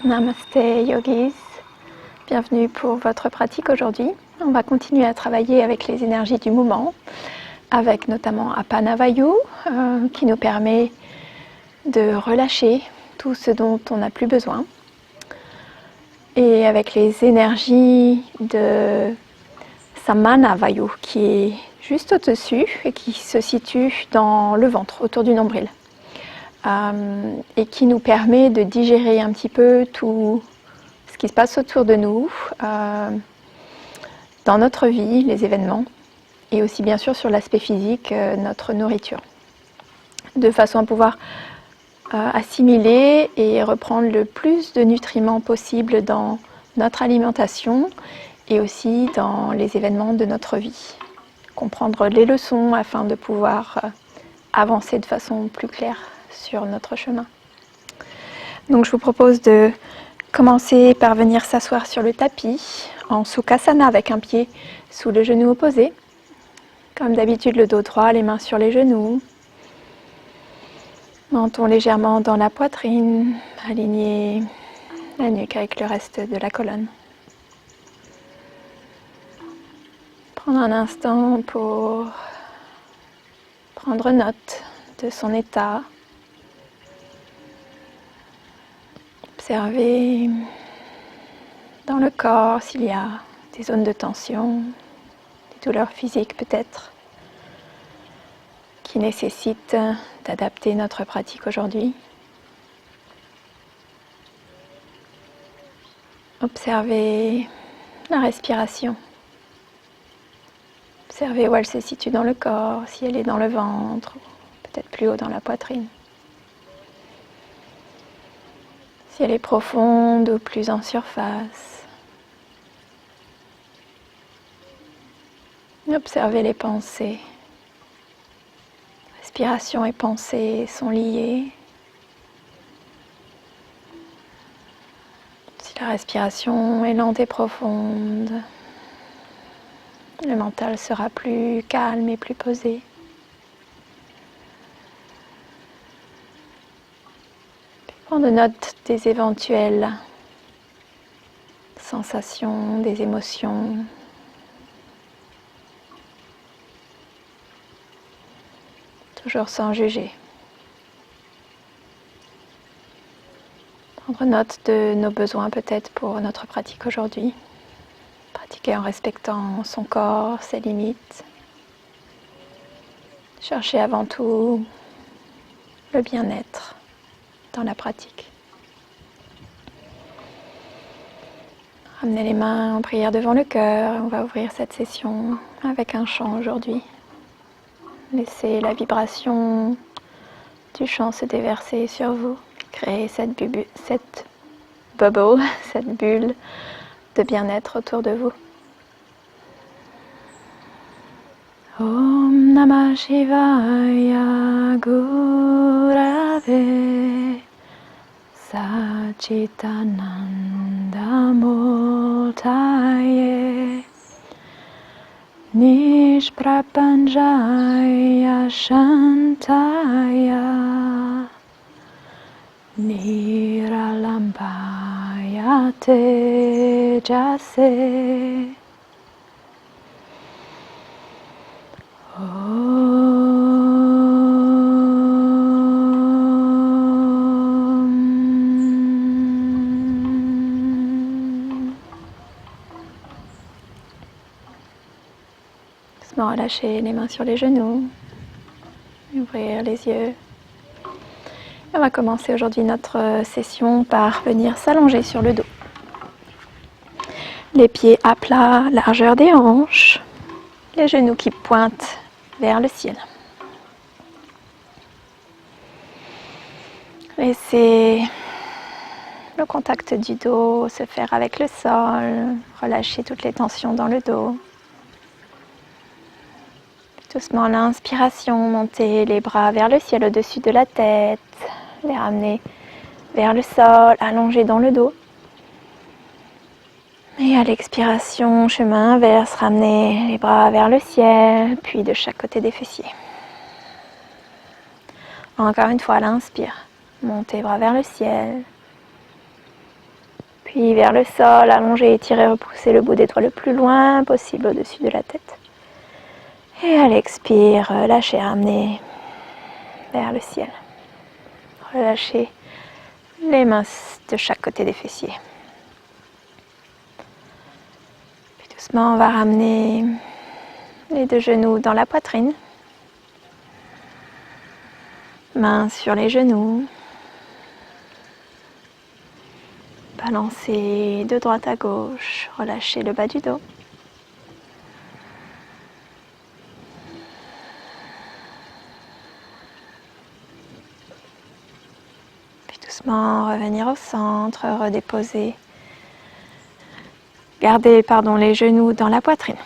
Namaste Yogis, bienvenue pour votre pratique aujourd'hui. On va continuer à travailler avec les énergies du moment, avec notamment Apana Vayu qui nous permet de relâcher tout ce dont on n'a plus besoin, et avec les énergies de Samana Vayu qui est juste au-dessus et qui se situe dans le ventre, autour du nombril. Et qui nous permet de digérer un petit peu tout ce qui se passe autour de nous, dans notre vie, les événements, et aussi bien sûr sur l'aspect physique, notre nourriture, de façon à pouvoir assimiler et reprendre le plus de nutriments possible dans notre alimentation et aussi dans les événements de notre vie. Comprendre les leçons afin de pouvoir avancer de façon plus claire sur notre chemin. Donc je vous propose de commencer par venir s'asseoir sur le tapis en Sukhasana avec un pied sous le genou opposé. Comme d'habitude, le dos droit, les mains sur les genoux. Menton légèrement dans la poitrine, aligner la nuque avec le reste de la colonne. Prendre un instant pour prendre note de son état. Observer dans le corps s'il y a des zones de tension, des douleurs physiques peut-être, qui nécessitent d'adapter notre pratique aujourd'hui. Observer la respiration. Observer où elle se situe dans le corps, si elle est dans le ventre, ou peut-être plus haut dans la poitrine. Si elle est profonde ou plus en surface. Observez les pensées. Respiration et pensée sont liées. Si la respiration est lente et profonde, le mental sera plus calme et plus posé. Prendre note des éventuelles sensations, des émotions. Toujours sans juger. Prendre note de nos besoins peut-être pour notre pratique aujourd'hui. Pratiquer en respectant son corps, ses limites. Chercher avant tout le bien-être dans la pratique. Ramenez les mains en prière devant le cœur. On va ouvrir cette session avec un chant aujourd'hui. Laissez la vibration du chant se déverser sur vous. Créez cette bubble, cette bulle de bien-être autour de vous. Om Namah Shivaya Gurave Sachitananda Murtaye Nishprapanjaya Shantaya Niralambaya Tejase Relâcher les mains sur les genoux, ouvrir les yeux. On va commencer aujourd'hui notre session par venir s'allonger sur le dos. Les pieds à plat, largeur des hanches, les genoux qui pointent vers le ciel. Laissez le contact du dos se faire avec le sol, relâchez toutes les tensions dans le dos. Doucement, l'inspiration, montez les bras vers le ciel au-dessus de la tête, les ramener vers le sol, allongés dans le dos. Et à l'expiration, chemin inverse, ramenez les bras vers le ciel, puis de chaque côté des fessiers. Encore une fois, à l'inspire, montez les bras vers le ciel. Puis vers le sol, allongez, étirez, repoussez le bout des doigts le plus loin possible au-dessus de la tête. Et à l'expire, relâchez, ramenez vers le ciel. Relâchez les mains de chaque côté des fessiers. Puis doucement, on va ramener les deux genoux dans la poitrine. Mains sur les genoux. Balancez de droite à gauche. Relâchez le bas du dos. Puis doucement revenir au centre, redéposer. Gardez les genoux dans la poitrine.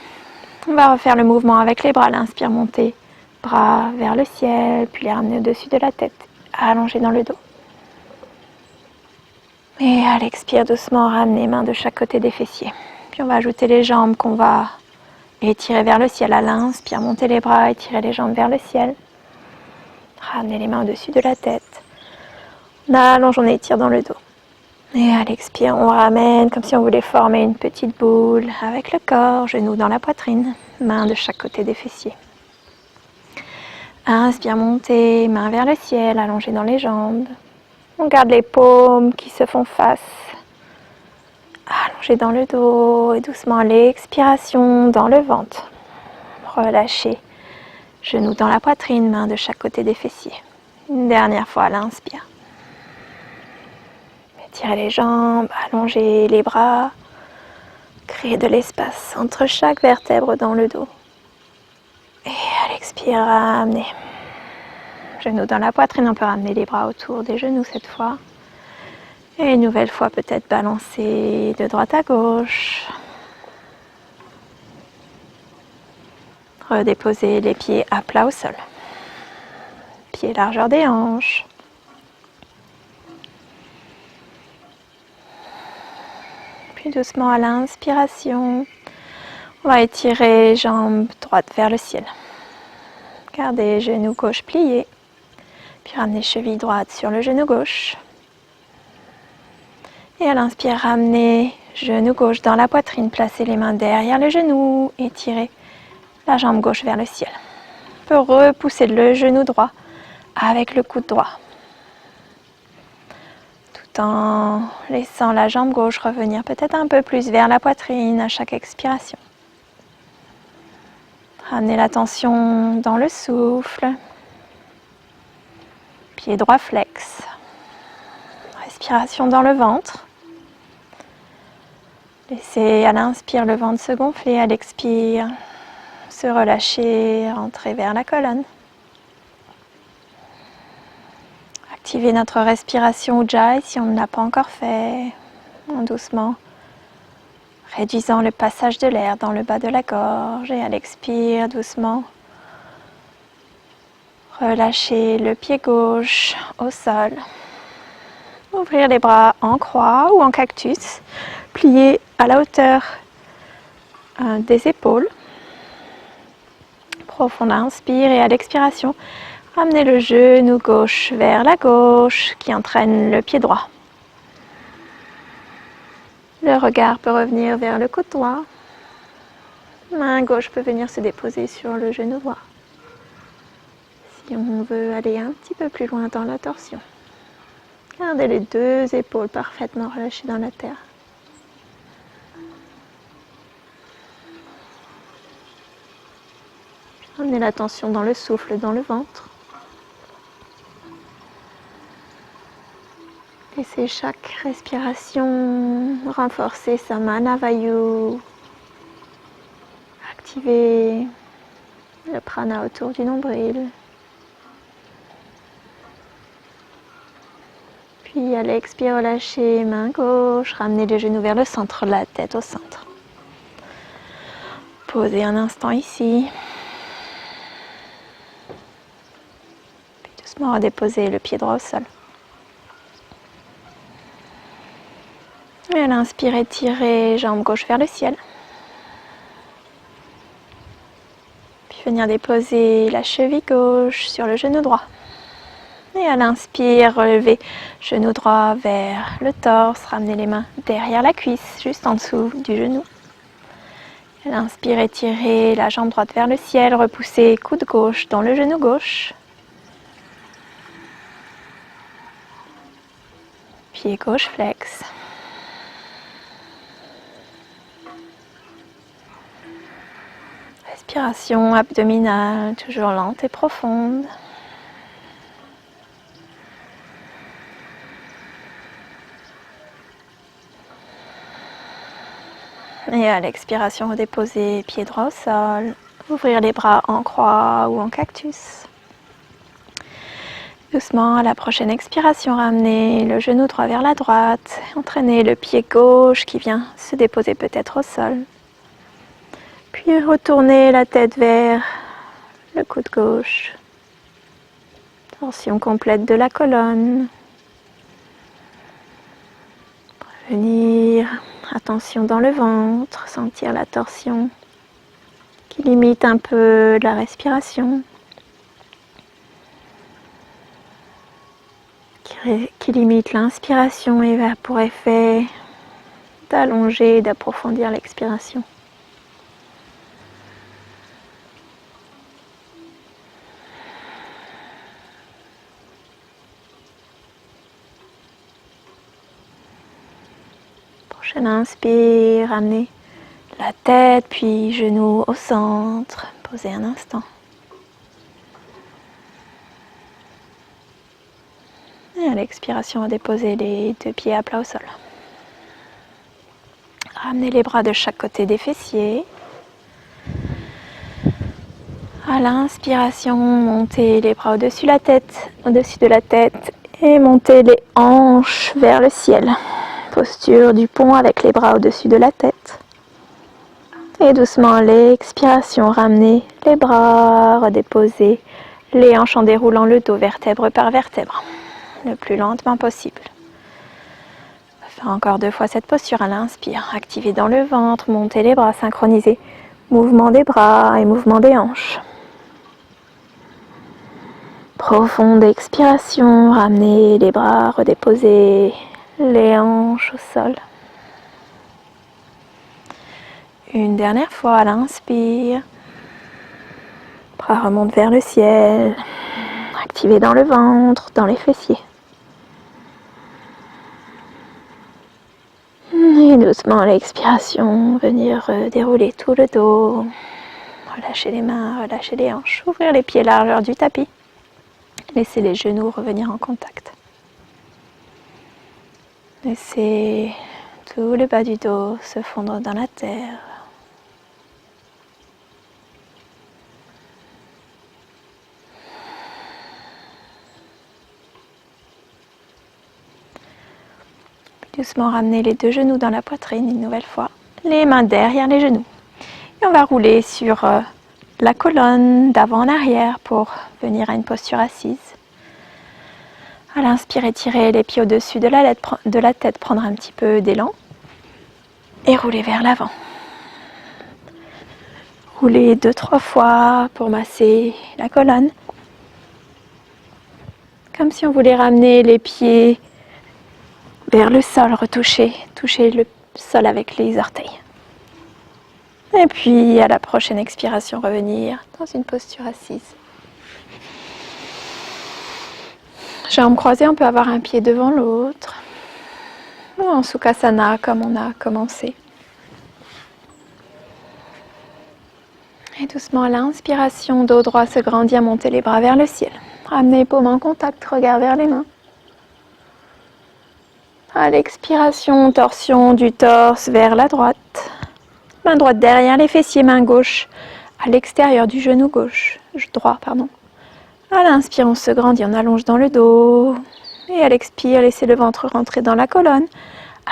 On va refaire le mouvement avec les bras. L'inspire, montez, bras vers le ciel, puis les ramener au-dessus de la tête, allongés dans le dos. Et à l'expire, doucement, ramenez mains de chaque côté des fessiers. Puis on va ajouter les jambes qu'on va étirer vers le ciel. À l'inspire, montez les bras, étirez les jambes vers le ciel. Ramenez les mains au-dessus de la tête. On allonge, on étire dans le dos. Et à l'expire, on ramène comme si on voulait former une petite boule avec le corps, genoux dans la poitrine, mains de chaque côté des fessiers. Inspire, montez, mains vers le ciel, allongez dans les jambes. On garde les paumes qui se font face. Allongez dans le dos et doucement l'expiration dans le ventre. Relâchez, genoux dans la poitrine, mains de chaque côté des fessiers. Une dernière fois, l'inspire. Étirez les jambes, allongez les bras, créez de l'espace entre chaque vertèbre dans le dos. Et à l'expire, ramenez. Genoux dans la poitrine, on peut ramener les bras autour des genoux cette fois. Et une nouvelle fois, peut-être balancer de droite à gauche. Redéposer les pieds à plat au sol. Pieds largeur des hanches. Puis doucement à l'inspiration, on va étirer les jambes droites vers le ciel. Gardez genou gauche plié. Puis ramenez cheville droite sur le genou gauche. Et à l'inspire, ramenez genou gauche dans la poitrine. Placez les mains derrière le genou. Étirez la jambe gauche vers le ciel. On peut repousser le genou droit avec le coude droit. Tout en laissant la jambe gauche revenir peut-être un peu plus vers la poitrine à chaque expiration. Ramenez l'attention dans le souffle. Pied droit flex. Respiration dans le ventre. Laissez à l'inspire le ventre se gonfler, à l'expire se relâcher, rentrer vers la colonne. Activez notre respiration Ujjayi si on ne l'a pas encore fait, en doucement réduisant le passage de l'air dans le bas de la gorge et à l'expire doucement. Relâchez le pied gauche au sol. Ouvrir les bras en croix ou en cactus. Plier à la hauteur des épaules. Profond inspire et à l'expiration, ramenez le genou gauche vers la gauche qui entraîne le pied droit. Le regard peut revenir vers le côté droit. Main gauche peut venir se déposer sur le genou droit. Si on veut aller un petit peu plus loin dans la torsion. Gardez les deux épaules parfaitement relâchées dans la terre. Ramenez l'attention dans le souffle, dans le ventre. Laissez chaque respiration renforcer sa Manavayu. Activez le prana autour du nombril. Puis à l'expire, relâchez main gauche, ramenez les genoux vers le centre, la tête au centre. Posez un instant ici. Puis doucement redéposez le pied droit au sol. Et à l'inspire, étirez jambe gauche vers le ciel. Puis venir déposer la cheville gauche sur le genou droit. Et Et à l'inspire, relevez genou droit vers le torse, ramenez les mains derrière la cuisse, juste en dessous du genou. À l'inspire, étirez la jambe droite vers le ciel, repoussez coude gauche dans le genou gauche. Pied gauche flex. Respiration abdominale, toujours lente et profonde. Et à l'expiration, redéposer pied droit au sol. Ouvrir les bras en croix ou en cactus. Doucement, à la prochaine expiration, ramenez le genou droit vers la droite. Entraînez le pied gauche qui vient se déposer peut-être au sol. Puis retournez la tête vers le coude gauche. Torsion complète de la colonne. Revenir, attention dans le ventre, sentir la torsion qui limite un peu la respiration. Qui limite l'inspiration et a pour effet d'allonger et d'approfondir l'expiration. Prochaine inspire, ramenez la tête puis genoux au centre, posez un instant. Et à l'expiration, déposez les deux pieds à plat au sol. Ramenez les bras de chaque côté des fessiers. À l'inspiration, montez les bras au-dessus de la tête et montez les hanches vers le ciel. Posture du pont avec les bras au-dessus de la tête. Et doucement, à l'expiration, ramenez les bras, redéposez les hanches en déroulant le dos vertèbre par vertèbre, le plus lentement possible. On va faire encore 2 fois cette posture à l'inspire. Activez dans le ventre, montez les bras, synchronisez mouvement des bras et mouvement des hanches. Profonde expiration, ramenez les bras, redéposez les hanches au sol. Une dernière fois à l'inspire. Bras remontent vers le ciel. Activez dans le ventre, dans les fessiers. Et doucement à l'expiration, venir dérouler tout le dos. Relâchez les mains, relâchez les hanches. Ouvrir les pieds largeur du tapis. Laissez les genoux revenir en contact. Laissez tout le bas du dos se fondre dans la terre. Doucement ramenez les 2 genoux dans la poitrine une nouvelle fois. Les mains derrière les genoux. Et on va rouler sur la colonne d'avant en arrière pour venir à une posture assise. À l'inspire, étirez les pieds au-dessus de la tête, prendre un petit peu d'élan. Et rouler vers l'avant. Roulez 2-3 fois pour masser la colonne. Comme si on voulait ramener les pieds vers le sol, toucher le sol avec les orteils. Et puis à la prochaine expiration, revenir dans une posture assise. Jambes croisées, on peut avoir un pied devant l'autre. Ou en Sukhasana comme on a commencé. Et doucement à l'inspiration, dos droit se grandit à monter les bras vers le ciel. Ramenez les paumes en contact, regard vers les mains. À l'expiration, torsion du torse vers la droite. Main droite derrière les fessiers, main gauche à l'extérieur du genou droit. À l'inspire, on se grandit, on allonge dans le dos. Et à l'expire, laissez le ventre rentrer dans la colonne.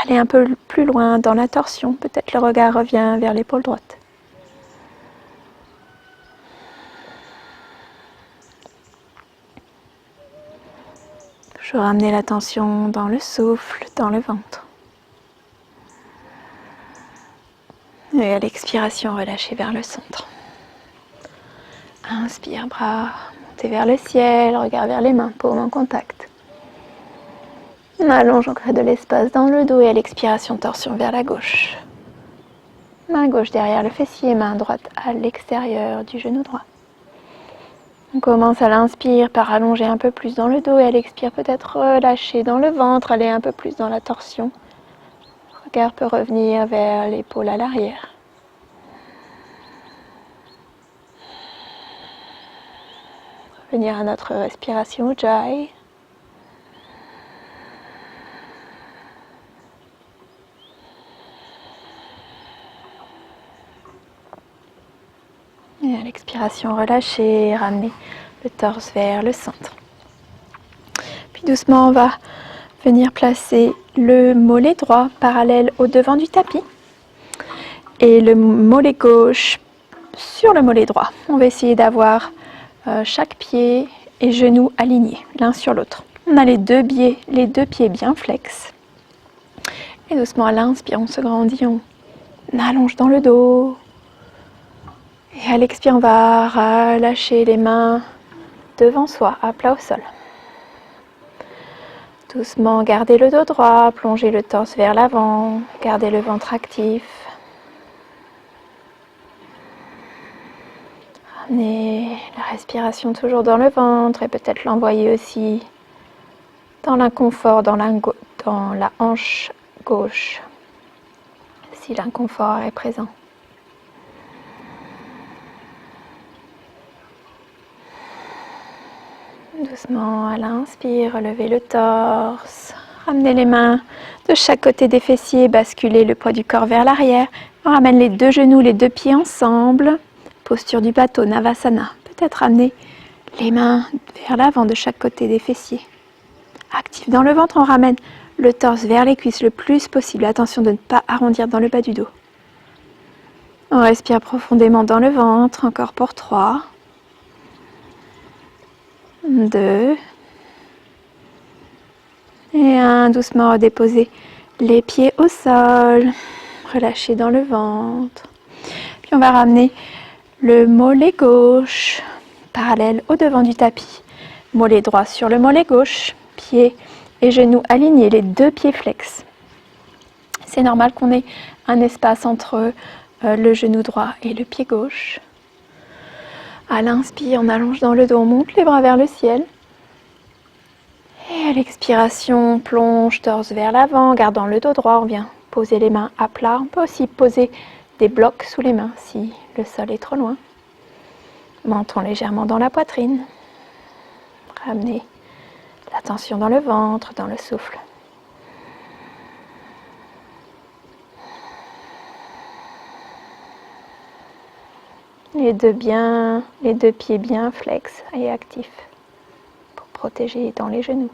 Allez un peu plus loin dans la torsion. Peut-être le regard revient vers l'épaule droite. Je ramener l'attention dans le souffle, dans le ventre. Et à l'expiration, relâchez vers le centre. Inspire, bras côté vers le ciel, regard vers les mains, paume en contact. On allonge, on crée de l'espace dans le dos et à l'expiration, torsion vers la gauche. Main gauche derrière le fessier, main droite à l'extérieur du genou droit. On commence à l'inspire par allonger un peu plus dans le dos et à l'expire peut-être relâcher dans le ventre, aller un peu plus dans la torsion. Le regard peut revenir vers l'épaule à l'arrière. Revenir à notre respiration Ujjayi. Et à l'expiration, relâchez, ramenez le torse vers le centre. Puis doucement, on va venir placer le mollet droit parallèle au devant du tapis et le mollet gauche sur le mollet droit. On va essayer d'avoir chaque pied et genou alignés l'un sur l'autre. On a les deux pieds bien flex. Et doucement à l'inspire, on se grandit, on allonge dans le dos. Et à l'expire, on va relâcher les mains devant soi, à plat au sol. Doucement, gardez le dos droit, plongez le torse vers l'avant, gardez le ventre actif. Ramenez la respiration toujours dans le ventre et peut-être l'envoyer aussi dans l'inconfort, dans la hanche gauche, si l'inconfort est présent. Doucement, à l'inspire, relevez le torse, ramenez les mains de chaque côté des fessiers, basculez le poids du corps vers l'arrière. On ramène les deux genoux, les deux pieds ensemble, posture du bateau, Navasana. Peut-être ramener les mains vers l'avant de chaque côté des fessiers. Actif dans le ventre, on ramène le torse vers les cuisses le plus possible. Attention de ne pas arrondir dans le bas du dos. On respire profondément dans le ventre, encore pour 3. 2 et 1, doucement redéposer les pieds au sol, relâcher dans le ventre. Puis on va ramener le mollet gauche parallèle au devant du tapis. Mollet droit sur le mollet gauche, pieds et genoux alignés, les deux pieds flex. C'est normal qu'on ait un espace entre le genou droit et le pied gauche. À l'inspire, on allonge dans le dos, on monte les bras vers le ciel. Et à l'expiration, on plonge torse vers l'avant, gardant le dos droit, on vient poser les mains à plat. On peut aussi poser des blocs sous les mains si le sol est trop loin. Menton légèrement dans la poitrine. Ramenez l'attention dans le ventre, dans le souffle. Les deux pieds bien flex et actifs pour protéger dans les genoux.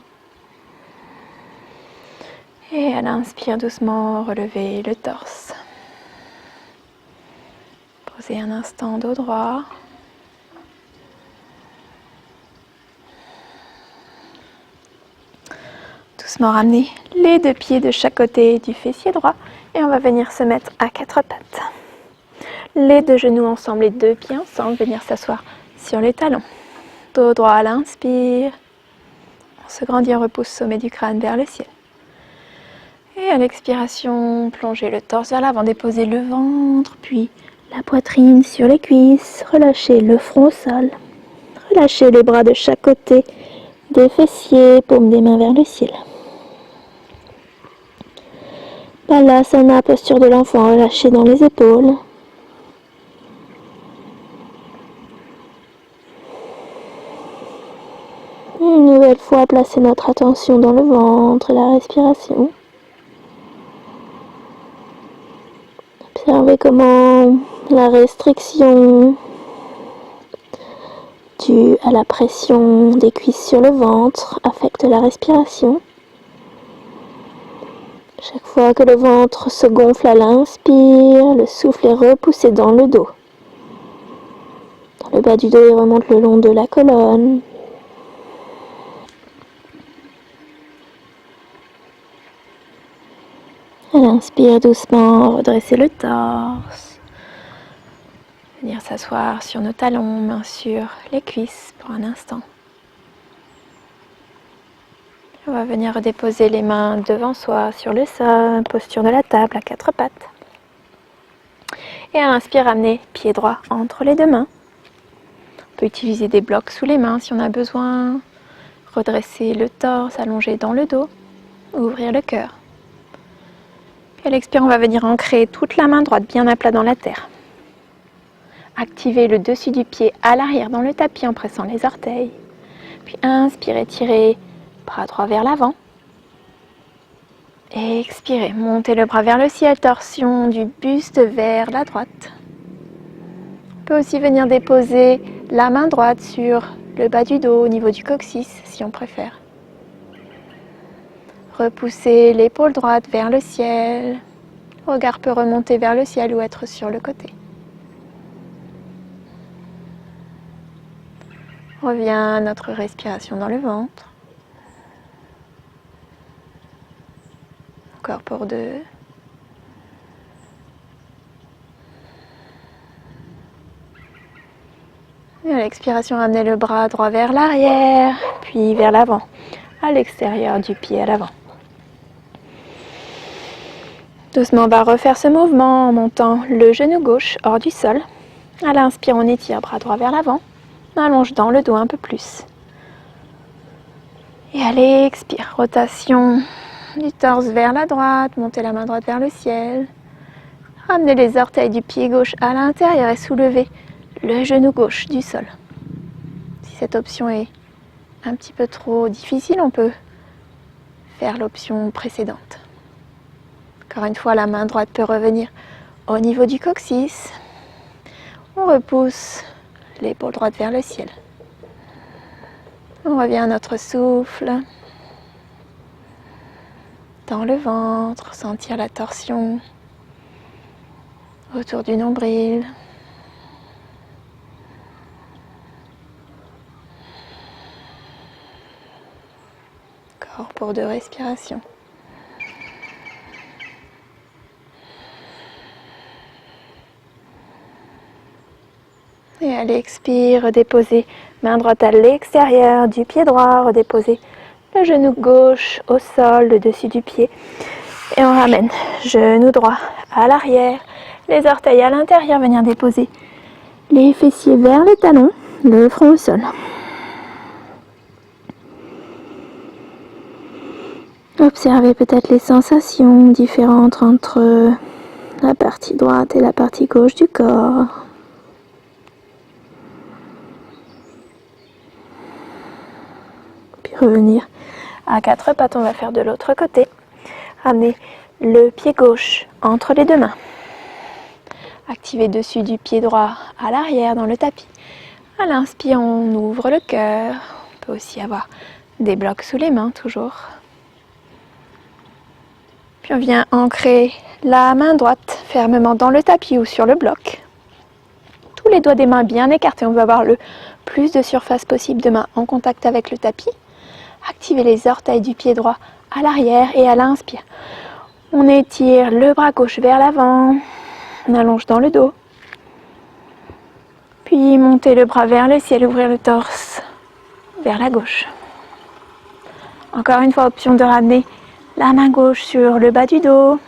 Et à l'inspire, doucement, relevez le torse. Posez un instant dos droit. Doucement ramenez les deux pieds de chaque côté du fessier droit et on va venir se mettre à quatre pattes. Les deux genoux ensemble, les deux pieds ensemble, venir s'asseoir sur les talons. Dos droit à l'inspire. On se grandit, on repousse sommet du crâne vers le ciel. Et à l'expiration, plongez le torse vers l'avant, déposez le ventre, puis la poitrine sur les cuisses. Relâchez le front au sol. Relâchez les bras de chaque côté des fessiers, paume des mains vers le ciel. Balasana, posture de l'enfant, relâchez dans les épaules. Une nouvelle fois, placez notre attention dans le ventre et la respiration. Observez comment la restriction due à la pression des cuisses sur le ventre affecte la respiration. Chaque fois que le ventre se gonfle à l'inspire, le souffle est repoussé dans le dos. Dans le bas du dos, il remonte le long de la colonne. À l'inspire doucement, redressez le torse. Venir s'asseoir sur nos talons, mains sur les cuisses pour un instant. On va venir redéposer les mains devant soi sur le sol, posture de la table à quatre pattes. Et à l'inspire, ramener pied droit entre les deux mains. On peut utiliser des blocs sous les mains si on a besoin. Redresser le torse, allonger dans le dos, ouvrir le cœur. Puis à l'expire, on va venir ancrer toute la main droite bien à plat dans la terre. Activer le dessus du pied à l'arrière dans le tapis en pressant les orteils. Puis inspirez, tirez bras droit vers l'avant. Expirez, montez le bras vers le ciel, torsion du buste vers la droite. On peut aussi venir déposer la main droite sur le bas du dos au niveau du coccyx si on préfère. Repoussez l'épaule droite vers le ciel. Le regard peut remonter vers le ciel ou être sur le côté. Revient à notre respiration dans le ventre. Encore pour deux. Et à l'expiration, ramenez le bras droit vers l'arrière, puis vers l'avant, à l'extérieur du pied à l'avant. Doucement, on va refaire ce mouvement en montant le genou gauche hors du sol. À l'inspire, on étire bras droit vers l'avant. On allonge dans le dos un peu plus. Et à l'expire, rotation du torse vers la droite, montez la main droite vers le ciel. Ramenez les orteils du pied gauche à l'intérieur et soulevez le genou gauche du sol. Si cette option est un petit peu trop difficile, on peut faire l'option précédente. Encore une fois, la main droite peut revenir au niveau du coccyx. On repousse l'épaule droite vers le ciel. On revient à notre souffle. Dans le ventre, sentir la torsion autour du nombril. Encore pour deux respirations. Et à l'expire, redéposez main droite à l'extérieur du pied droit, redéposez le genou gauche au sol, le dessus du pied. Et on ramène genou droit à l'arrière, les orteils à l'intérieur, venir déposer les fessiers vers les talons, le front au sol. Observez peut-être les sensations différentes entre la partie droite et la partie gauche du corps. Puis revenir à quatre pattes, on va faire de l'autre côté. Ramenez le pied gauche entre les deux mains. Activez dessus du pied droit à l'arrière dans le tapis. À l'inspire, on ouvre le cœur. On peut aussi avoir des blocs sous les mains, toujours. Puis on vient ancrer la main droite fermement dans le tapis ou sur le bloc. Tous les doigts des mains bien écartés. On veut avoir le plus de surface possible de main en contact avec le tapis. Activez les orteils du pied droit à l'arrière et à l'inspire. On étire le bras gauche vers l'avant. On allonge dans le dos. Puis montez le bras vers le ciel, ouvrir le torse vers la gauche. Encore une fois, option de ramener la main gauche sur le bas du dos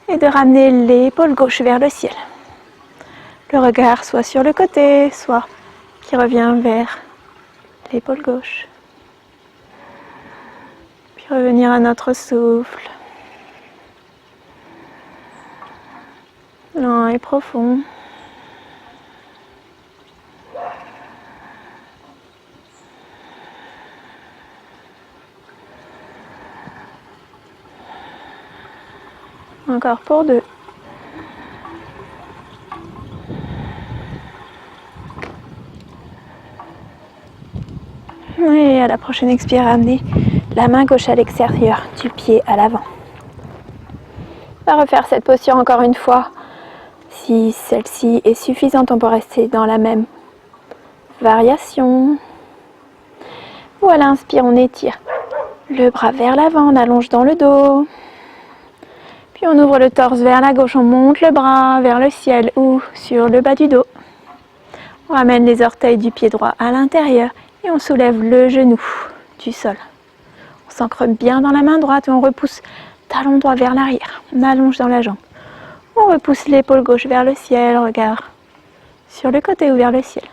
et de ramener l'épaule gauche vers le ciel. Le regard soit sur le côté, soit qui revient vers l'épaule gauche. Puis revenir à notre souffle. Lent et profond. Encore pour deux. Et à la prochaine expire, ramenez la main gauche à l'extérieur du pied à l'avant. On va refaire cette posture encore une fois. Si celle-ci est suffisante, on peut rester dans la même variation. Ou à l'inspire, on étire le bras vers l'avant, on allonge dans le dos. Puis on ouvre le torse vers la gauche, on monte le bras vers le ciel ou sur le bas du dos. On ramène les orteils du pied droit à l'intérieur et on soulève le genou du sol. On s'ancre bien dans la main droite et on repousse talon droit vers l'arrière. On allonge dans la jambe. On repousse l'épaule gauche vers le ciel, regard sur le côté ou vers le ciel.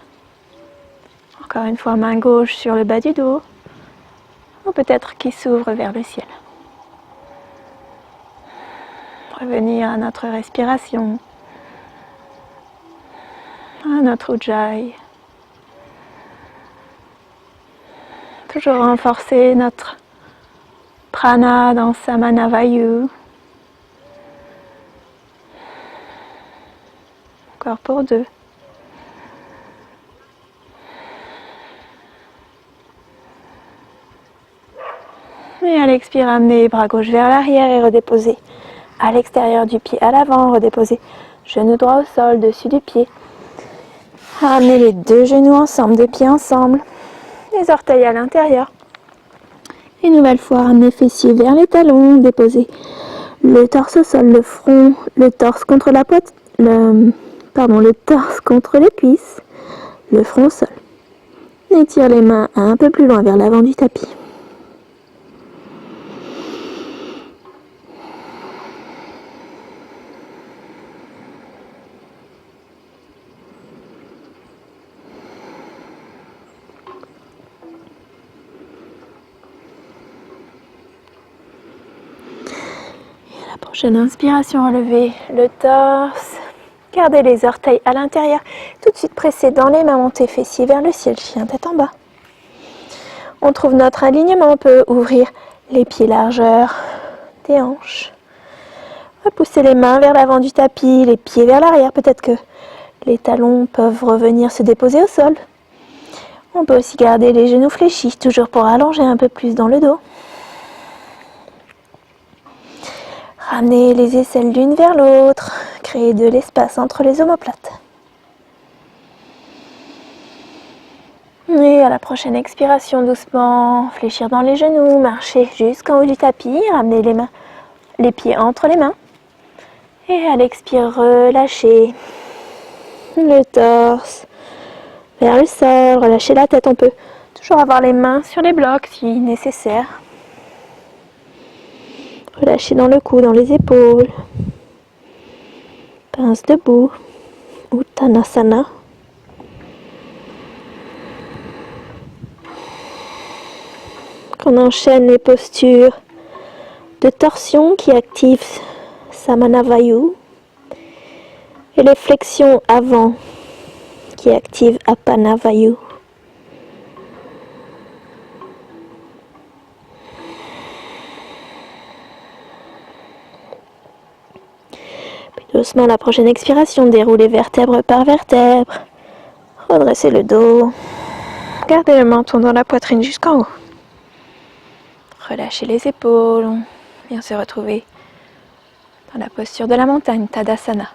Encore une fois, main gauche sur le bas du dos, ou peut-être qui s'ouvre vers le ciel. Revenir à notre respiration, à notre Ujjayi. Toujours renforcer notre prana dans Samana Vayu. Encore pour 2. Et à l'expire, amenez les bras gauche vers l'arrière et redéposez à l'extérieur du pied à l'avant. Redéposez genou droit au sol, dessus du pied. Ramenez les 2 genoux ensemble, 2 pieds ensemble. Les orteils à l'intérieur. Une nouvelle fois, ramenez fessiers vers les talons. Déposez le torse au sol, le front, le torse contre la poitrine. Le torse contre les cuisses. Le front au sol. Étire les mains un peu plus loin vers l'avant du tapis. Prochaine inspiration, relevez le torse, gardez les orteils à l'intérieur, tout de suite pressez dans les mains, montez fessiers vers le ciel, chien tête en bas. On trouve notre alignement, on peut ouvrir les pieds largeur des hanches. Repoussez les mains vers l'avant du tapis, les pieds vers l'arrière, peut-être que les talons peuvent revenir se déposer au sol. On peut aussi garder les genoux fléchis, toujours pour allonger un peu plus dans le dos. Ramenez les aisselles l'une vers l'autre, créez de l'espace entre les omoplates. Et à la prochaine expiration, doucement, fléchir dans les genoux, marcher jusqu'en haut du tapis, ramenez les pieds entre les mains. Et à l'expire, relâchez le torse vers le sol, relâchez la tête. On peut toujours avoir les mains sur les blocs si nécessaire. Relâchez dans le cou, dans les épaules. Pince debout. Uttanasana. On enchaîne les postures de torsion qui activent Samana Vayu. Et les flexions avant qui activent Apana Vayu. Doucement, la prochaine expiration, déroulez vertèbre par vertèbre. Redressez le dos. Gardez le menton dans la poitrine jusqu'en haut. Relâchez les épaules. Bien se retrouver dans la posture de la montagne, Tadasana.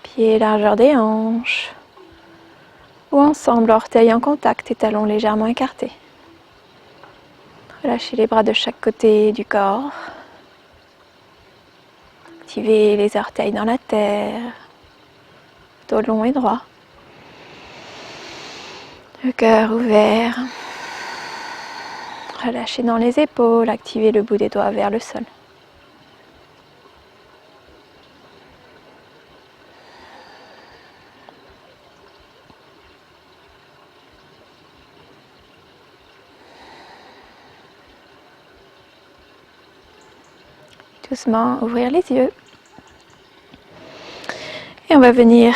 Pieds largeur des hanches. Ou ensemble, orteils en contact et talons légèrement écartés. Relâchez les bras de chaque côté du corps. Activez les orteils dans la terre, dos long et droit, le cœur ouvert, relâchez dans les épaules, activez le bout des doigts vers le sol. Doucement ouvrir les yeux. Et on va venir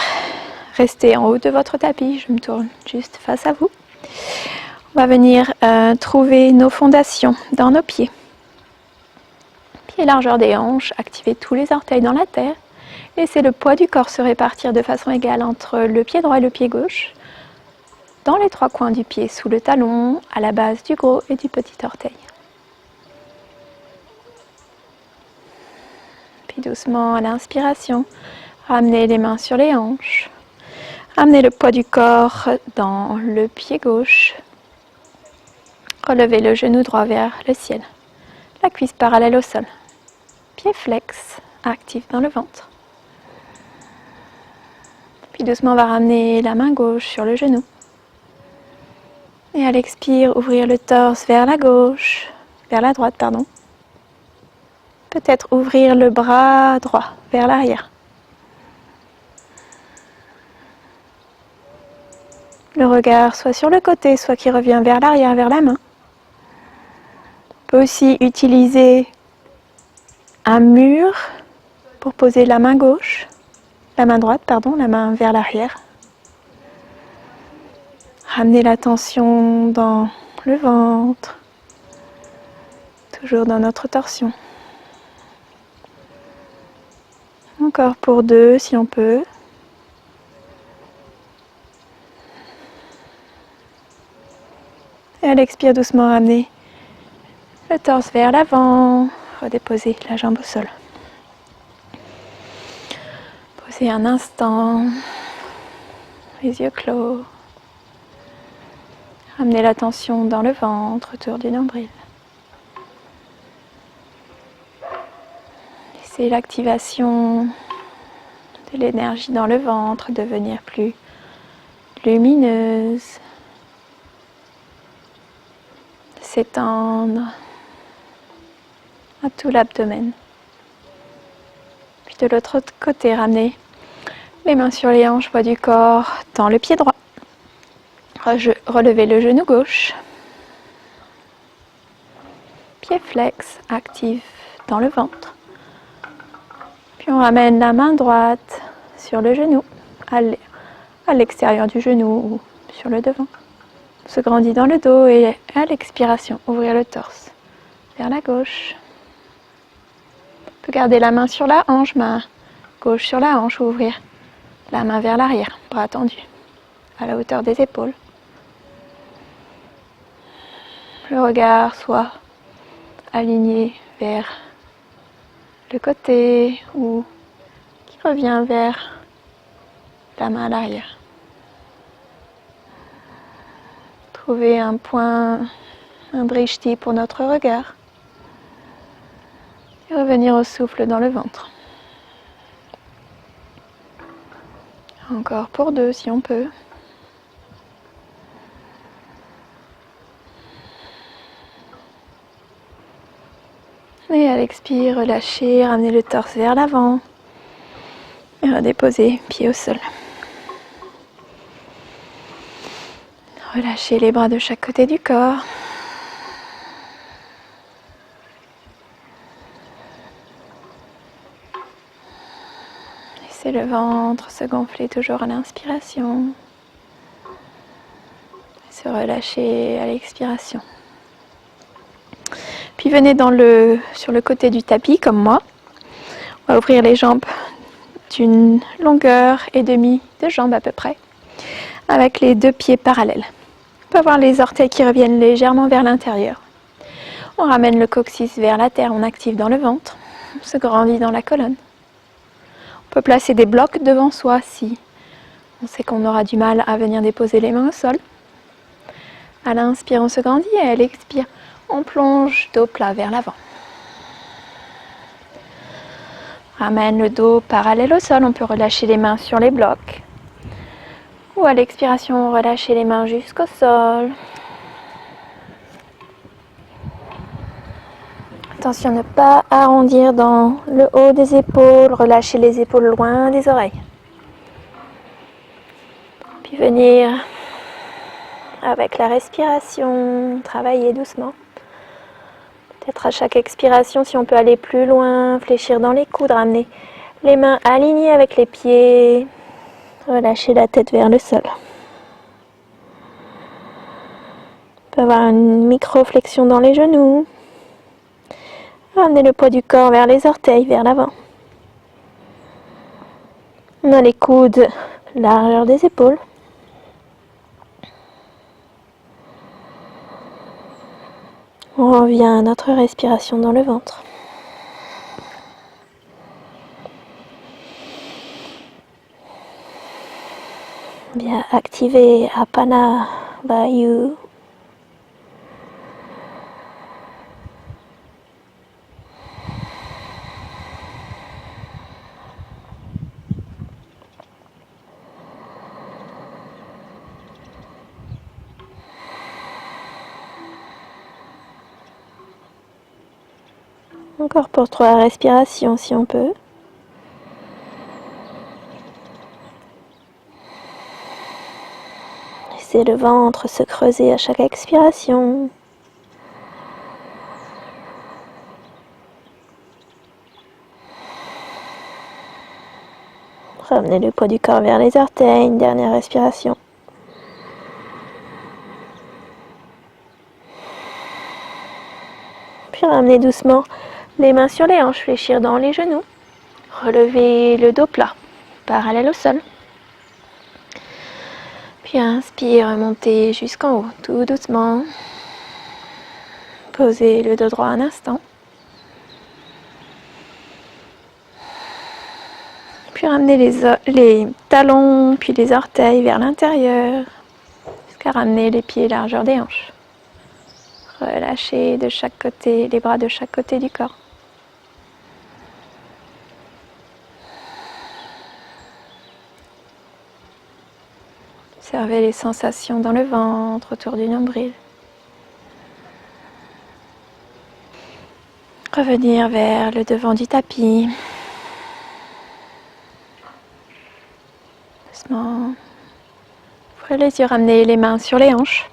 rester en haut de votre tapis. Je me tourne juste face à vous. On va venir trouver nos fondations dans nos pieds. Pieds largeur des hanches, activez tous les orteils dans la terre. Laissez le poids du corps se répartir de façon égale entre le pied droit et le pied gauche. Dans les 3 coins du pied, sous le talon, à la base du gros et du petit orteil. Puis doucement à l'inspiration, ramenez les mains sur les hanches. Ramenez le poids du corps dans le pied gauche. Relevez le genou droit vers le ciel. La cuisse parallèle au sol. Pied flex, actif dans le ventre. Puis doucement, on va ramener la main gauche sur le genou. Et à l'expire, ouvrir le torse vers la gauche, vers la droite, pardon. Peut-être ouvrir le bras droit vers l'arrière. Le regard soit sur le côté, soit qui revient vers l'arrière, vers la main. On peut aussi utiliser un mur pour poser la main gauche, la main droite, pardon, la main vers l'arrière. Ramener l'attention dans le ventre, toujours dans notre torsion. Encore pour 2 si on peut. Et à l'expire, doucement ramener le torse vers l'avant, redéposer la jambe au sol. Posez un instant, les yeux clos. Ramenez l'attention dans le ventre, autour du nombril. Laissez l'activation de l'énergie dans le ventre devenir plus lumineuse. S'étendre à tout l'abdomen. Puis de l'autre côté, ramenez les mains sur les hanches, poids du corps, tend le pied droit. Relevez le genou gauche. Pied flex, actif dans le ventre. Puis on ramène la main droite sur le genou, à l'extérieur du genou ou sur le devant. On se grandit dans le dos et à l'expiration, ouvrir le torse vers la gauche. On peut garder la main sur la hanche, main gauche sur la hanche, ou ouvrir la main vers l'arrière, bras tendus, à la hauteur des épaules. Le regard soit aligné vers le côté ou qui revient vers la main à l'arrière. Trouver un point, un drishti pour notre regard. Et revenir au souffle dans le ventre. Encore pour 2 si on peut. Et à l'expire, relâchez, ramenez le torse vers l'avant. Et redéposez, pied au sol. Relâchez les bras de chaque côté du corps. Laissez le ventre se gonfler toujours à l'inspiration. Et se relâcher à l'expiration. Puis venez sur le côté du tapis, comme moi. On va ouvrir les jambes d'une longueur et demie de jambe à peu près, avec les 2 pieds parallèles. On peut avoir les orteils qui reviennent légèrement vers l'intérieur. On ramène le coccyx vers la terre, on active dans le ventre, on se grandit dans la colonne. On peut placer des blocs devant soi si on sait qu'on aura du mal à venir déposer les mains au sol. À l'inspire, on se grandit et à l'expire, on plonge dos plat vers l'avant. Ramène le dos parallèle au sol, on peut relâcher les mains sur les blocs. Ou à l'expiration, relâcher les mains jusqu'au sol. Attention à ne pas arrondir dans le haut des épaules, relâcher les épaules loin des oreilles. Puis venir avec la respiration, travailler doucement. Peut-être à chaque expiration, si on peut aller plus loin, fléchir dans les coudes, ramener les mains alignées avec les pieds, relâcher la tête vers le sol. On peut avoir une micro-flexion dans les genoux. Ramener le poids du corps vers les orteils, vers l'avant. On a les coudes, largeur des épaules. On revient à notre respiration dans le ventre. Bien activer Apana Vayu. Encore pour 3 respirations si on peut. Laissez le ventre se creuser à chaque expiration. Ramenez le poids du corps vers les orteils, une dernière respiration. Puis ramenez doucement les mains sur les hanches, fléchir dans les genoux. Relevez le dos plat, parallèle au sol. Puis inspire, remontez jusqu'en haut, tout doucement. Posez le dos droit un instant. Puis ramenez les talons, puis les orteils vers l'intérieur, jusqu'à ramener les pieds largeur des hanches. Relâchez de chaque côté, les bras de chaque côté du corps. Observez les sensations dans le ventre, autour du nombril. Revenir vers le devant du tapis. Doucement. Ouvrez les yeux, ramenez les mains sur les hanches.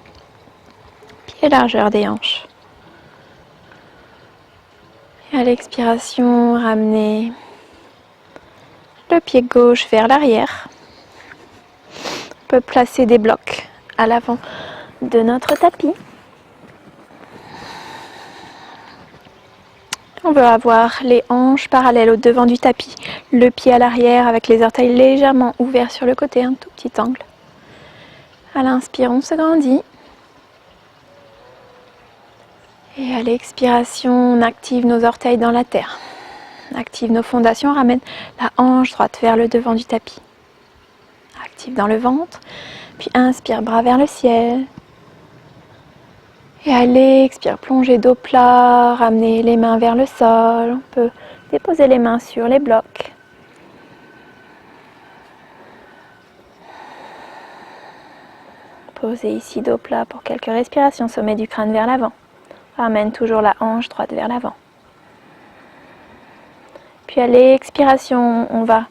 Pieds largeur des hanches. Et à l'expiration, ramenez le pied gauche vers l'arrière. On peut placer des blocs à l'avant de notre tapis. On veut avoir les hanches parallèles au devant du tapis, le pied à l'arrière avec les orteils légèrement ouverts sur le côté, un tout petit angle. À l'inspire, on se grandit. Et à l'expiration, on active nos orteils dans la terre. On active nos fondations, on ramène la hanche droite vers le devant du tapis. Active dans le ventre, puis inspire, bras vers le ciel. Et à l'expire, plongez dos plat, ramenez les mains vers le sol. On peut déposer les mains sur les blocs. Posez ici dos plat pour quelques respirations, sommet du crâne vers l'avant. Ramène toujours la hanche droite vers l'avant. Puis à l'expiration, on va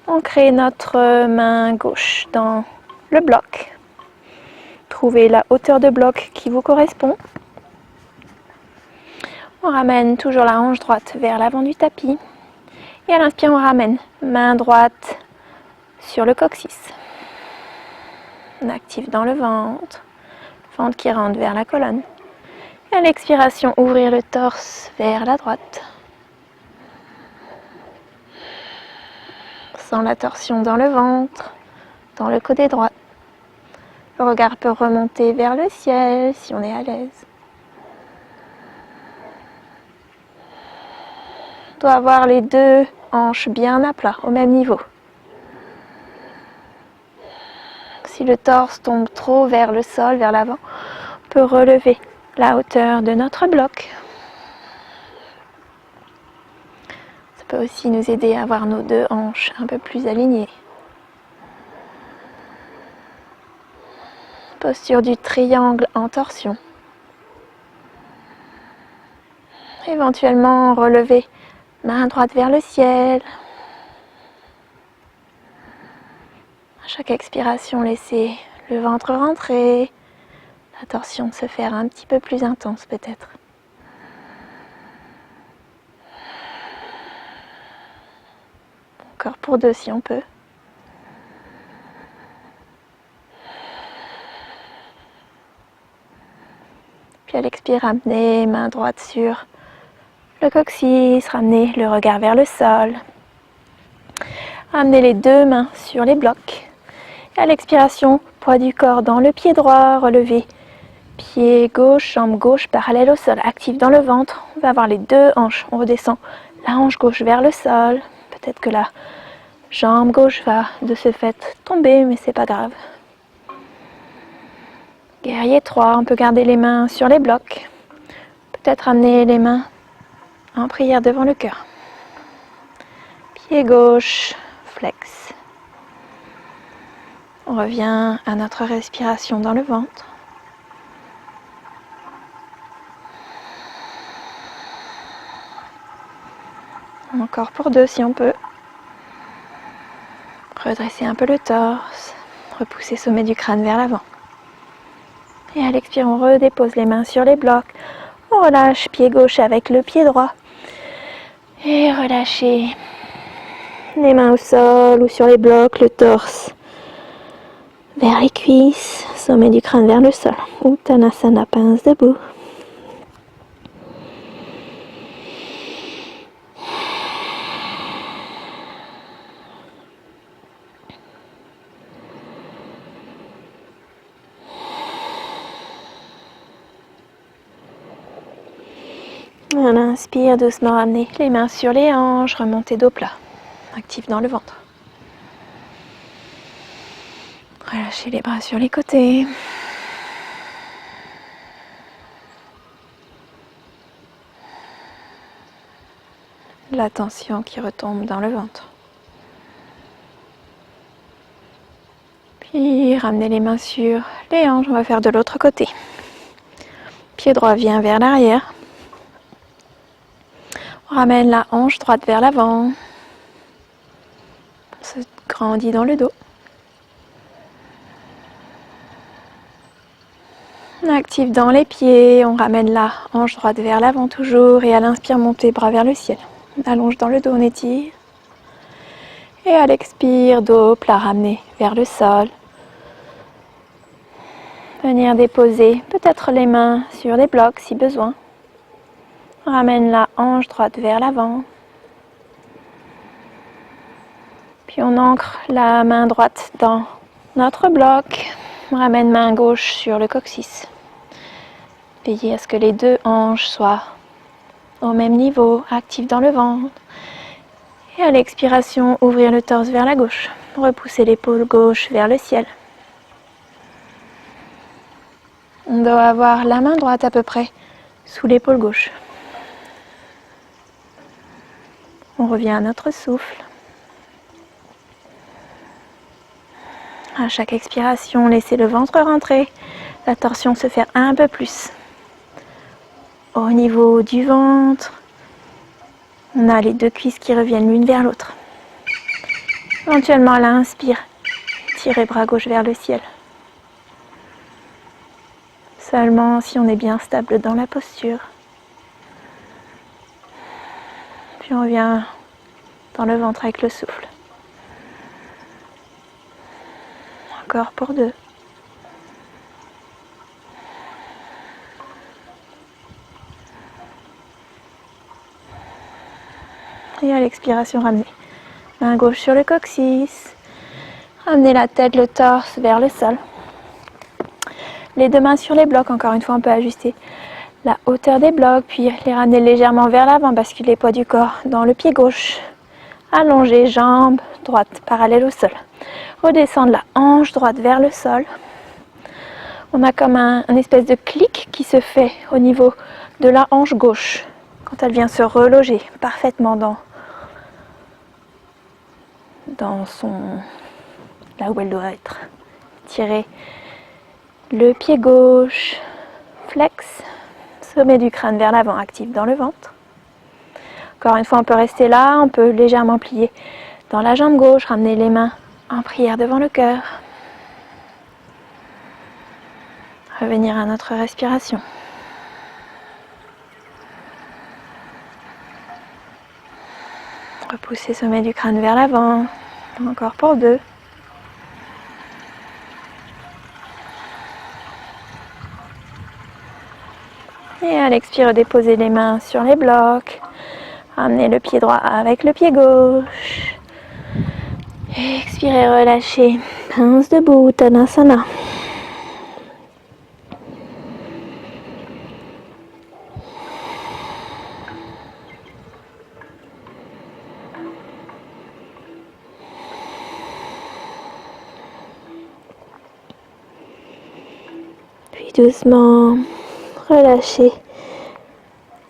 ancrer notre main gauche dans le bloc. Trouvez la hauteur de bloc qui vous correspond. On ramène toujours la hanche droite vers l'avant du tapis. Et à l'inspire, on ramène main droite sur le coccyx. On active dans le ventre qui rentre vers la colonne. Et à l'expiration, ouvrir le torse vers la droite. Sans la torsion dans le ventre, dans le côté droit. Le regard peut remonter vers le ciel si on est à l'aise. On doit avoir les deux hanches bien à plat, au même niveau. Si le torse tombe trop vers le sol, vers l'avant, on peut relever la hauteur de notre bloc. Ça peut aussi nous aider à avoir nos deux hanches un peu plus alignées. Posture du triangle en torsion. Éventuellement, relever main droite vers le ciel. À chaque expiration, laissez le ventre rentrer. La torsion se faire un petit peu plus intense peut-être. Encore pour 2 si on peut. Puis à l'expire, ramenez main droite sur le coccyx, ramenez le regard vers le sol. Ramenez les deux mains sur les blocs. Et à l'expiration, poids du corps dans le pied droit, relevez pied gauche, jambe gauche parallèle au sol, active dans le ventre. On va avoir les deux hanches, on redescend la hanche gauche vers le sol. Peut-être que la jambe gauche va de ce fait tomber, mais c'est pas grave. Guerrier 3, on peut garder les mains sur les blocs. Peut-être amener les mains en prière devant le cœur. Pied gauche, flex. On revient à notre respiration dans le ventre. Encore pour 2 si on peut. Redresser un peu le torse. Repousser le sommet du crâne vers l'avant. Et à l'expire, on redépose les mains sur les blocs. On relâche pied gauche avec le pied droit. Et relâchez les mains au sol ou sur les blocs, le torse vers les cuisses, sommet du crâne vers le sol. Uttanasana, pince debout. On inspire, doucement ramener les mains sur les hanches, remonter dos plat, actif dans le ventre. Relâchez les bras sur les côtés. La tension qui retombe dans le ventre. Puis ramenez les mains sur les hanches, on va faire de l'autre côté. Pied droit vient vers l'arrière. On ramène la hanche droite vers l'avant. On se grandit dans le dos. On active dans les pieds, on ramène la hanche droite vers l'avant toujours et à l'inspire, montez bras vers le ciel. On allonge dans le dos, on étire. Et à l'expire, dos plat ramené vers le sol. Venir déposer peut-être les mains sur les blocs si besoin. On ramène la hanche droite vers l'avant. Puis on ancre la main droite dans notre bloc. On ramène main gauche sur le coccyx. Veillez à ce que les deux hanches soient au même niveau, actives dans le ventre. Et à l'expiration, ouvrir le torse vers la gauche. Repousser l'épaule gauche vers le ciel. On doit avoir la main droite à peu près sous l'épaule gauche. On revient à notre souffle. À chaque expiration, laissez le ventre rentrer. La torsion se fait un peu plus. Au niveau du ventre, on a les deux cuisses qui reviennent l'une vers l'autre. Éventuellement, à l'inspire, tirez bras gauche vers le ciel. Seulement si on est bien stable dans la posture. Puis on revient dans le ventre avec le souffle. Encore pour 2. Et à l'expiration, ramenez main gauche sur le coccyx. Ramenez la tête, le torse vers le sol. Les deux mains sur les blocs, encore une fois, on peut ajuster la hauteur des blocs, puis les ramener légèrement vers l'avant, basculer les poids du corps dans le pied gauche. Allonger, jambe droite parallèle au sol. Redescendre la hanche droite vers le sol. On a comme un espèce de clic qui se fait au niveau de la hanche gauche quand elle vient se reloger parfaitement dans là où elle doit être. Tirez le pied gauche, flex, sommet du crâne vers l'avant, actif dans le ventre. Encore une fois, on peut rester là, on peut légèrement plier dans la jambe gauche, ramener les mains en prière devant le cœur. Revenir à notre respiration. Repousser sommet du crâne vers l'avant. Encore pour 2. Et à l'expire, déposez les mains sur les blocs. Ramenez le pied droit avec le pied gauche. Expirez, relâchez. Pince debout, Uttanasana. Puis doucement, relâchez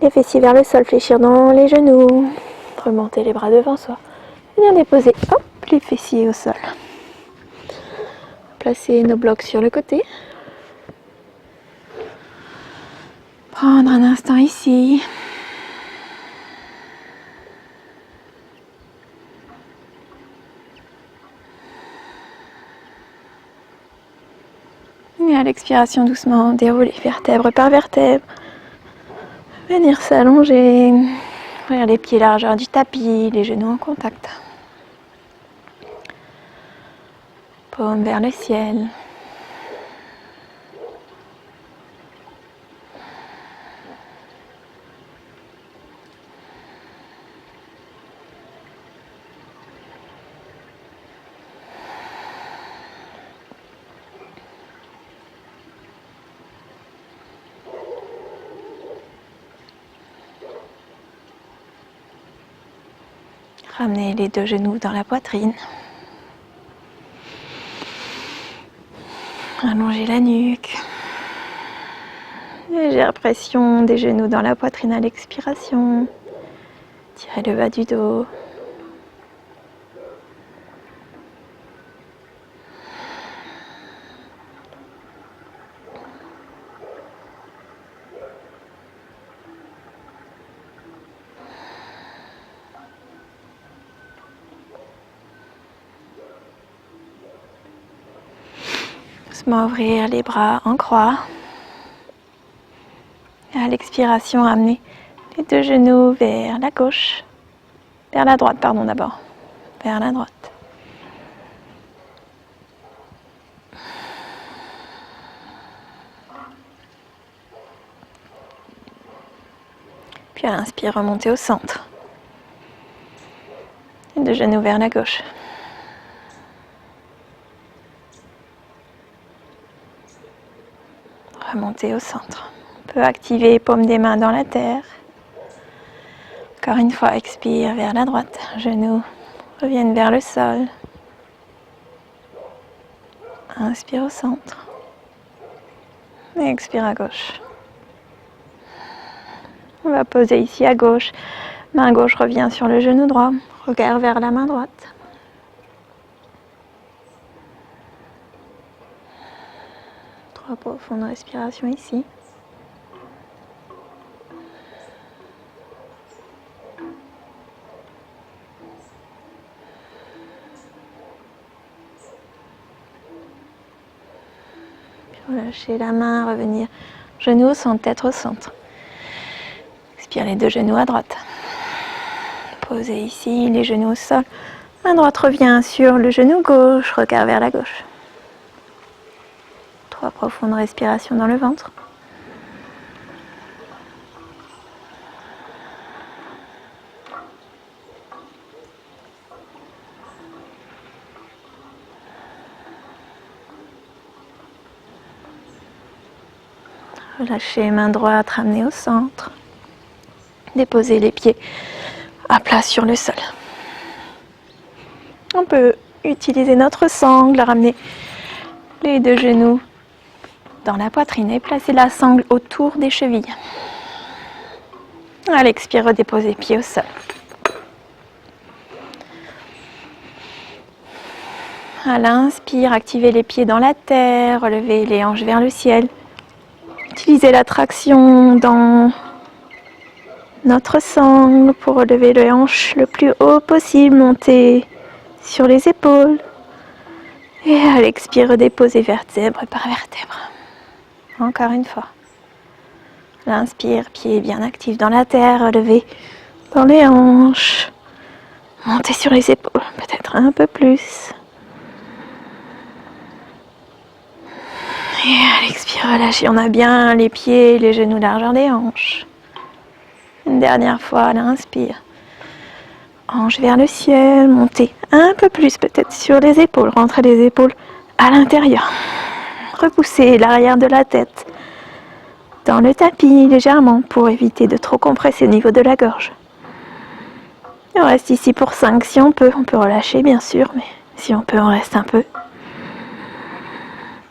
les fessiers vers le sol, fléchir dans les genoux. Remonter les bras devant soi. Venir déposer les fessiers au sol. Placer nos blocs sur le côté. Prendre un instant ici. Et à l'expiration, doucement, dérouler vertèbre par vertèbre. Venir s'allonger. Ouvrir les pieds largeur du tapis, les genoux en contact. Paume vers le ciel. Ramenez les deux genoux dans la poitrine. Allongez la nuque. Légère pression des genoux dans la poitrine à l'expiration. Tirez le bas du dos. Doucement ouvrir les bras en croix. Et à l'expiration, ramenez les deux genoux vers la gauche. Vers la droite, pardon, d'abord. Vers la droite. Puis à l'inspire, remontez au centre. Les deux genoux vers la gauche. Remontez au centre. On peut activer paume des mains dans la terre. Encore une fois, expire vers la droite. Genoux reviennent vers le sol. Inspire au centre. Et expire à gauche. On va poser ici à gauche. Main gauche revient sur le genou droit. Regard vers la main droite. Trois profondes respirations ici. Puis relâcher la main, revenir genou au centre, tête au centre. Expire les deux genoux à droite. Posez ici les genoux au sol. Main droite revient sur le genou gauche, regard vers la gauche. Trois profondes respirations dans le ventre. Relâchez main droite, ramenez au centre. Déposez les pieds à plat sur le sol. On peut utiliser notre sangle, ramener les deux genoux dans la poitrine et placer la sangle autour des chevilles. À l'expire, redéposez les pieds au sol. À l'inspire, activez les pieds dans la terre, relevez les hanches vers le ciel. Utilisez la traction dans notre sangle pour relever les hanches le plus haut possible, monter sur les épaules. Et à l'expire, redéposez vertèbre par vertèbre. Encore une fois. L'inspire, pied bien actif dans la terre, relevez dans les hanches. Montez sur les épaules, peut-être un peu plus. Et à l'expire, relâchez. On a bien les pieds, les genoux, largeur des hanches. Une dernière fois, à l'inspire. Hanche vers le ciel, montez un peu plus peut-être sur les épaules. Rentrez les épaules à l'intérieur. Repoussez l'arrière de la tête dans le tapis légèrement pour éviter de trop compresser au niveau de la gorge. On reste ici pour 5 si on peut. On peut relâcher bien sûr, mais si on peut, on reste un peu.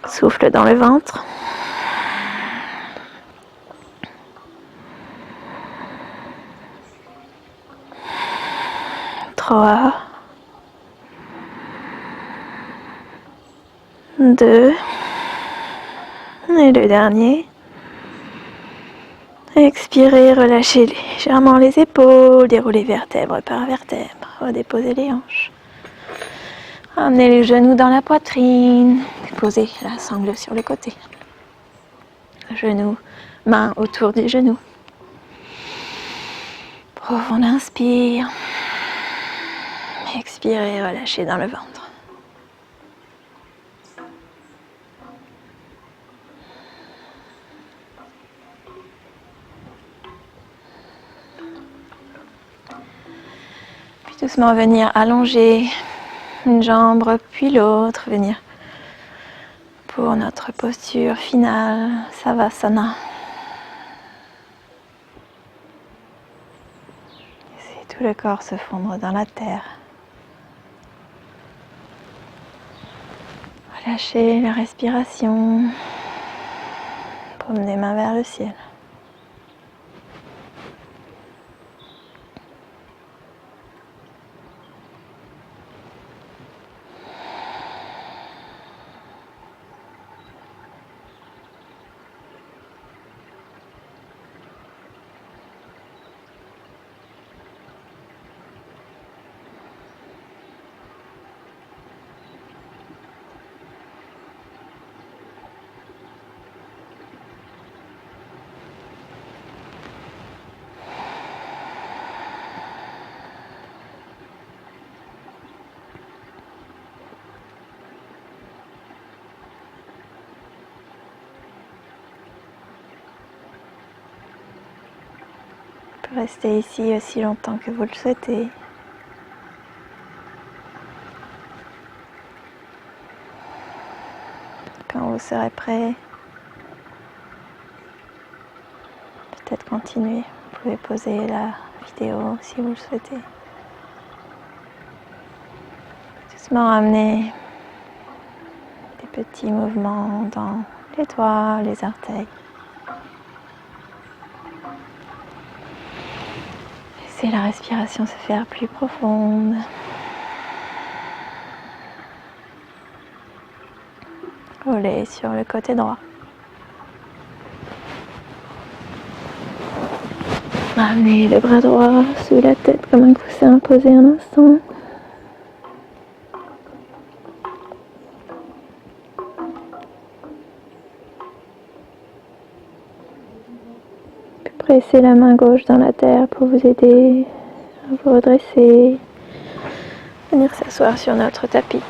Souffle dans le ventre. 3, 2, et le dernier. Expirez, relâchez légèrement les épaules, déroulez vertèbre par vertèbre, redéposez les hanches. Ramenez les genoux dans la poitrine, déposez la sangle sur le côté. genoux, mains autour des genoux. Profond inspire. Expirez, relâchez dans le ventre. Puis doucement venir allonger une jambe puis l'autre, venir pour notre posture finale, Savasana. Laissez tout le corps se fondre dans la terre. Relâchez la respiration. Paume des mains vers le ciel. Restez ici aussi longtemps que vous le souhaitez. Quand vous serez prêt, peut-être continuer. Vous pouvez poser la vidéo si vous le souhaitez. Doucement ramener des petits mouvements dans les doigts, les orteils. Laissez la respiration se faire plus profonde. Roulez sur le côté droit. Ramenez le bras droit sous la tête comme un coussin posé un instant. Puis pressez la main gauche dans la terre pour vous aider à vous redresser. Venir s'asseoir sur notre tapis.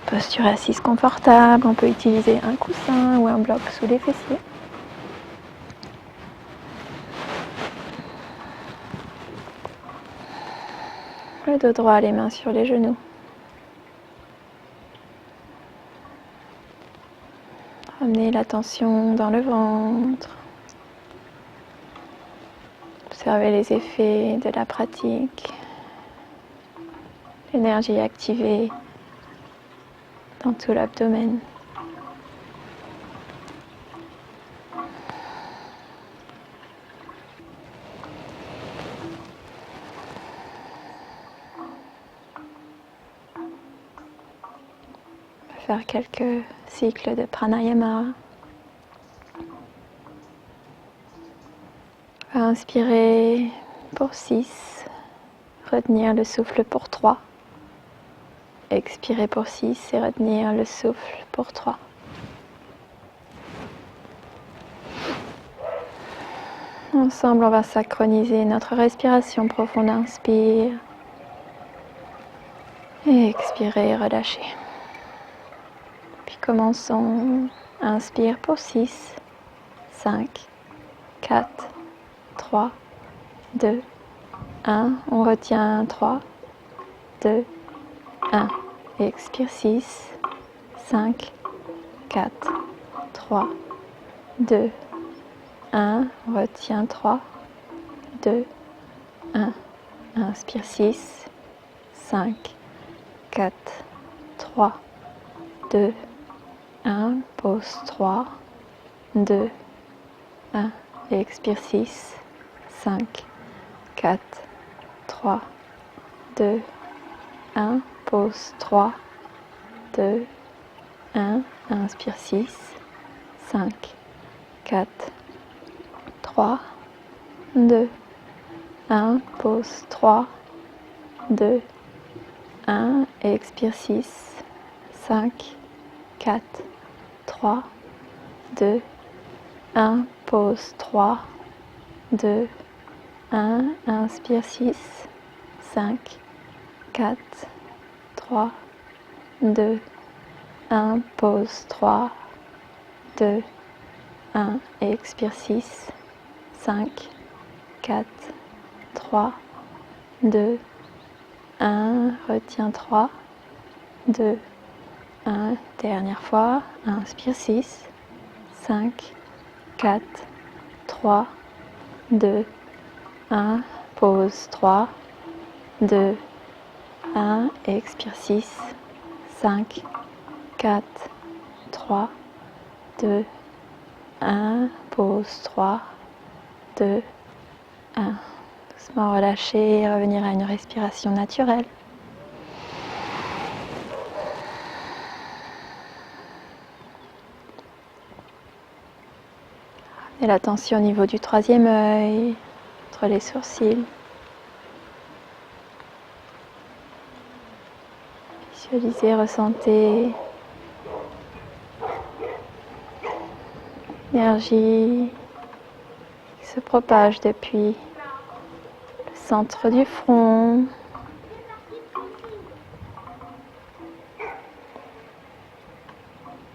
Posture assise confortable, on peut utiliser un coussin ou un bloc sous les fessiers. Le dos droit, les mains sur les genoux. Ramenez l'attention dans le ventre. Observez les effets de la pratique. L'énergie activée dans tout l'abdomen. On va faire quelques cycles de pranayama. On va inspirer pour 6, retenir le souffle pour 3. Expirer pour 6 et retenir le souffle pour 3. Ensemble, on va synchroniser notre respiration profonde. Inspire. Et expirez, relâchez. Puis commençons. Inspire pour 6, 5, 4, 3, 2, 1. On retient 3, 2, 1. Et expire 6, 5, 4, 3, 2, 1. On retient 3, 2, 1. Inspire 6, 5, 4, 3, 2, 1. Pause 3, 2, 1. Et expire 6, 5, 4, 3, 2, 1. Pause 3, 2, 1. Inspire 6, 5, 4, 3, 2, 1. Pause 3, 2, 1. Et expire 6, 5, 4, 3, 2, 1, pause 3, 2, 1, inspire 6, 5, 4, 3, 2, 1, pause 3, 2, 1, expire 6, 5, 4, 3, 2, 1, retiens 3, 2, 1, dernière fois, inspire 6, 5, 4, 3, 2, 1, pause 3, 2, 1, expire 6, 5, 4, 3, 2, 1, pause 3, 2, 1. Doucement relâcher et revenir à une respiration naturelle. Et l'attention au niveau du troisième œil, entre les sourcils. Visualisez, ressentez l'énergie qui se propage depuis le centre du front,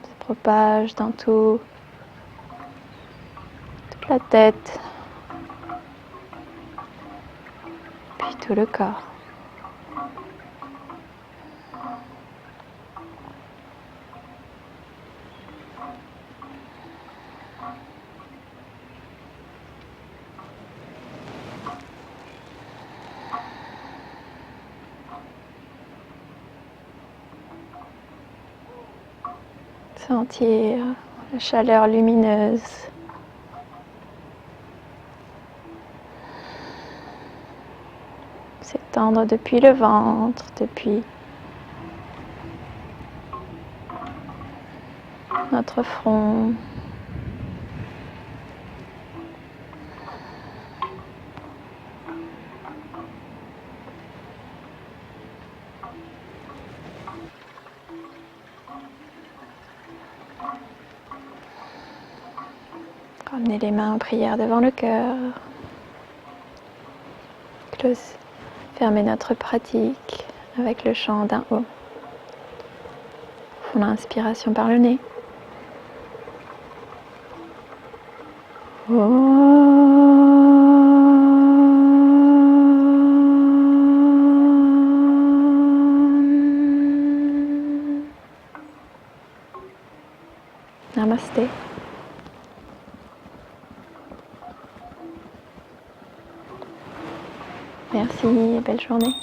se propage dans toute la tête, puis tout le corps. Sentir la chaleur lumineuse s'étendre depuis le ventre, depuis notre front. Ramenez les mains en prière devant le cœur. Fermez notre pratique avec le chant d'un O. Prenons l'inspiration par le nez. Namasté. Merci et belle journée.